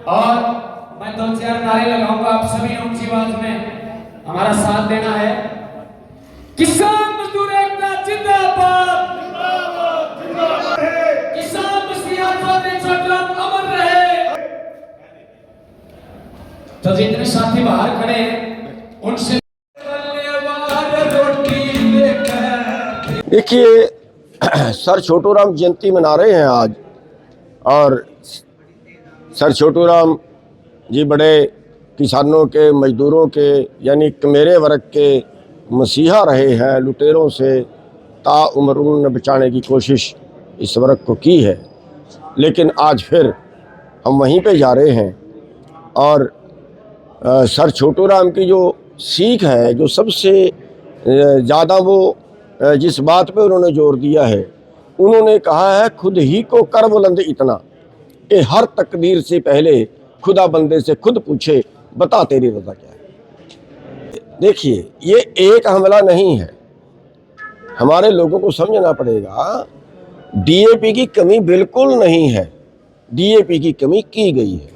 और मैं 2-4 नारे लगाऊंगा, आप सभी ने ऊंची आवाज में हमारा साथ देना है। किसान मजदूर एकता जिंदाबाद, किसान अमर रहे। तो जितने साथी बाहर खड़े हैं उनसे देखिए, सर छोटूराम जयंती मना रहे हैं आज, और सर छोटूराम जी बड़े किसानों के, मजदूरों के, यानी मेरे वर्ग के मसीहा रहे हैं। लुटेरों से ताउम्र उन्होंने बचाने की कोशिश इस वर्ग को की है, लेकिन आज फिर हम वहीं पे जा रहे हैं। और सर छोटूराम की जो सीख है, जो सबसे ज़्यादा वो जिस बात पे उन्होंने जोर दिया है, उन्होंने कहा है खुद ही को कर बुलंद इतना कि हर तकदीर से पहले खुदा बंदे से खुद पूछे बता तेरी रज़ा क्या है। देखिए, ये एक हमला नहीं है, हमारे लोगों को समझना पड़ेगा। डीएपी की कमी बिल्कुल नहीं है, डीएपी की कमी की गई है।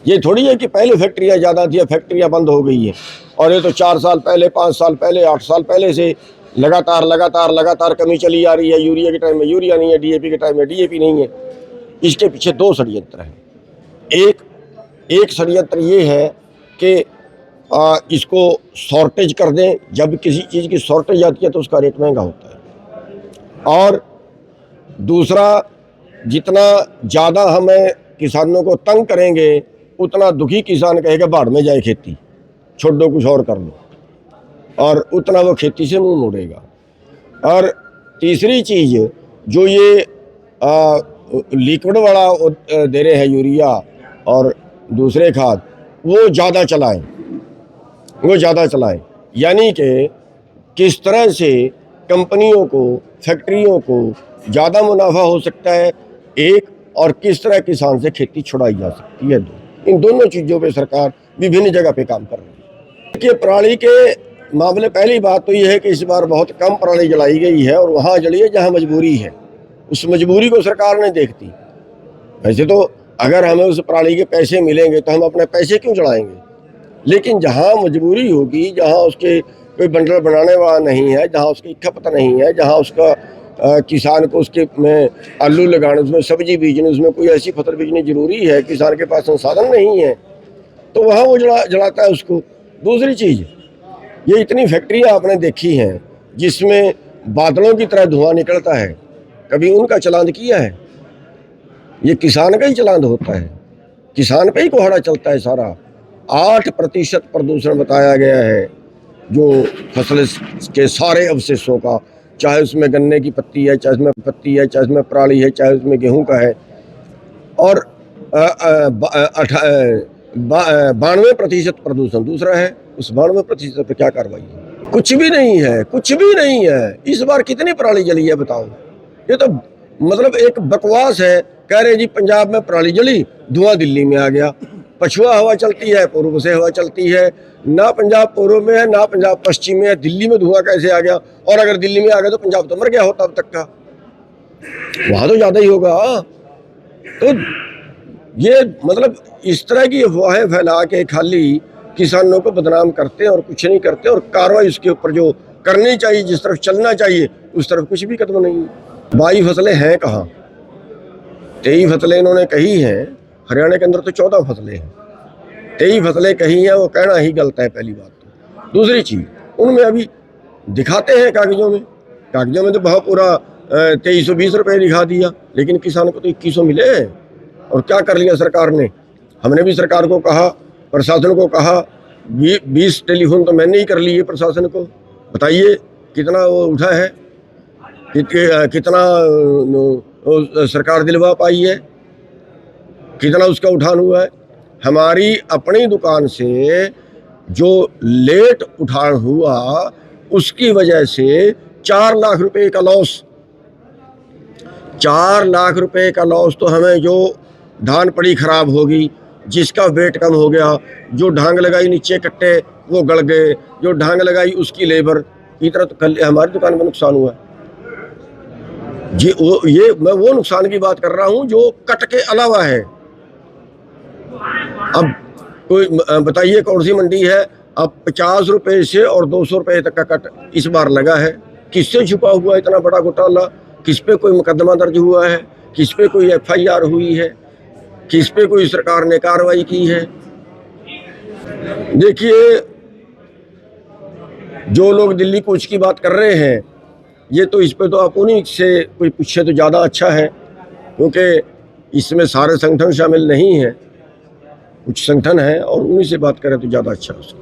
ये थोड़ी है कि पहले फैक्ट्रियाँ ज़्यादा थी, फैक्ट्रियाँ बंद हो गई है, और ये तो 4 साल पहले, 5 साल पहले, 8 साल पहले से लगातार कमी चली आ रही है। यूरिया के टाइम में यूरिया नहीं है, डीएपी के टाइम में डीएपी नहीं है। इसके पीछे 2 षड्यंत्र हैं। एक षड्यंत्र ये है कि इसको शॉर्टेज कर दें। जब किसी चीज़ की शॉर्टेज आती है तो उसका रेट महंगा होता है। और दूसरा, जितना ज़्यादा हमें किसानों को तंग करेंगे उतना दुखी किसान कहेगा बाढ़ में जाए खेती, छोड़ दो कुछ और कर लो, और उतना वो खेती से मुंह मोड़ेगा। और तीसरी चीज़, जो ये लिक्विड वाला दे रहे हैं यूरिया और दूसरे खाद, वो ज़्यादा चलाएं, यानी कि किस तरह से कंपनियों को, फैक्ट्रियों को ज़्यादा मुनाफा हो सकता है एक, और किस तरह किसान से खेती छुड़ाई जा सकती है दो। इन दोनों चीज़ों पे सरकार विभिन्न जगह पे काम कर रही है। देखिए, पराली के मामले, पहली बात तो यह है कि इस बार बहुत कम पराली जलाई गई है, और वहाँ जली है जहाँ मजबूरी है। उस मजबूरी को सरकार नहीं देखती। वैसे तो अगर हमें उस पराली के पैसे मिलेंगे तो हम अपने पैसे क्यों चढ़ाएंगे, लेकिन जहाँ मजबूरी होगी, जहाँ उसके कोई बंडल बनाने वाला नहीं है, जहाँ उसकी खपत नहीं है, जहाँ उसका किसान को उसके में आलू लगाने, उसमें सब्जी बीजने, उसमें कोई ऐसी फसल बीजनी जरूरी है, किसान के पास संसाधन नहीं है, तो वहाँ वो जलाता है उसको। दूसरी चीज़, ये इतनी फैक्ट्रियाँ आपने देखी हैं जिसमें बादलों की तरह धुआं निकलता है, कभी उनका चलान किया है? ये किसान का ही चलान होता है, किसान पे ही कोहड़ा चलता है सारा। 8% प्रदूषण बताया गया है जो फसल के सारे अवशेषों का, चाहे उसमें गन्ने की पत्ती है, चाहे उसमें पत्ती है, चाहे उसमें पराली है, चाहे उसमें गेहूं का है। और 92% प्रदूषण दूसरा है। उस 92% पे क्या कार्रवाई है? कुछ भी नहीं है, कुछ भी नहीं है। इस बार कितनी पराली जली है बताओ? ये तो मतलब एक बकवास है। कह रहे जी पंजाब में पराली जली, धुआं दिल्ली में आ गया। पछुआ हवा चलती है, पूर्व से हवा चलती है, ना पंजाब पूर्व में है ना पंजाब पश्चिम में है। दिल्ली में धुआं कैसे आ गया? और अगर दिल्ली में आ गया तो पंजाब तो मर गया होता अब तक का, वहां तो ज्यादा ही होगा। तो ये मतलब इस तरह की अफवाहें फैला के खाली किसानों को बदनाम करते हैं और कुछ नहीं करते, और कार्रवाई उसके ऊपर जो करनी चाहिए, जिस तरफ चलना चाहिए, उस तरफ कुछ भी कदम नहीं। 22 फसलें हैं कहाँ? 23 फसलें इन्होंने कही हैं। हरियाणा के अंदर तो 14 फसलें हैं, 23 फसलें कही हैं, वो कहना ही गलत है पहली बात तो। दूसरी चीज़, उनमें अभी दिखाते हैं कागजों में तो बहुत पूरा 2320 रुपये दिखा दिया, लेकिन किसान को तो 2100 मिले हैं। और क्या कर लिया सरकार ने? हमने भी सरकार को कहा, प्रशासन को कहा, 20 टेलीफोन तो मैंने ही कर लिए प्रशासन को। बताइए कितना वो उठा है, कितना सरकार दिलवा पाई है, कितना उसका उठान हुआ है। हमारी अपनी दुकान से जो लेट उठान हुआ उसकी वजह से 4 लाख रुपए का लॉस, 4 लाख रुपए का लॉस। तो हमें जो धान पड़ी खराब होगी, जिसका वेट कम हो गया, जो ढांग लगाई नीचे कट्टे वो गड़ गए, जो ढांग लगाई उसकी लेबर की तरह, तो कल हमारी दुकान में नुकसान हुआ। ये मैं वो नुकसान की बात कर रहा हूं जो कट के अलावा है। अब कोई बताइए कौन सी मंडी है, अब 50 रुपए से और 200 रुपए तक का कट इस बार लगा है। किससे छुपा हुआ इतना बड़ा घोटाला? किस पे कोई मुकदमा दर्ज हुआ है? किस पे कोई FIR हुई है? किस पे कोई सरकार ने कार्रवाई की है? देखिए, जो लोग दिल्ली कूच की बात कर रहे हैं, ये तो इस पे तो आप उन्हीं से कोई पूछे तो ज़्यादा अच्छा है, क्योंकि इसमें सारे संगठन शामिल नहीं हैं, कुछ संगठन हैं और उन्हीं से बात करें तो ज़्यादा अच्छा है उसको।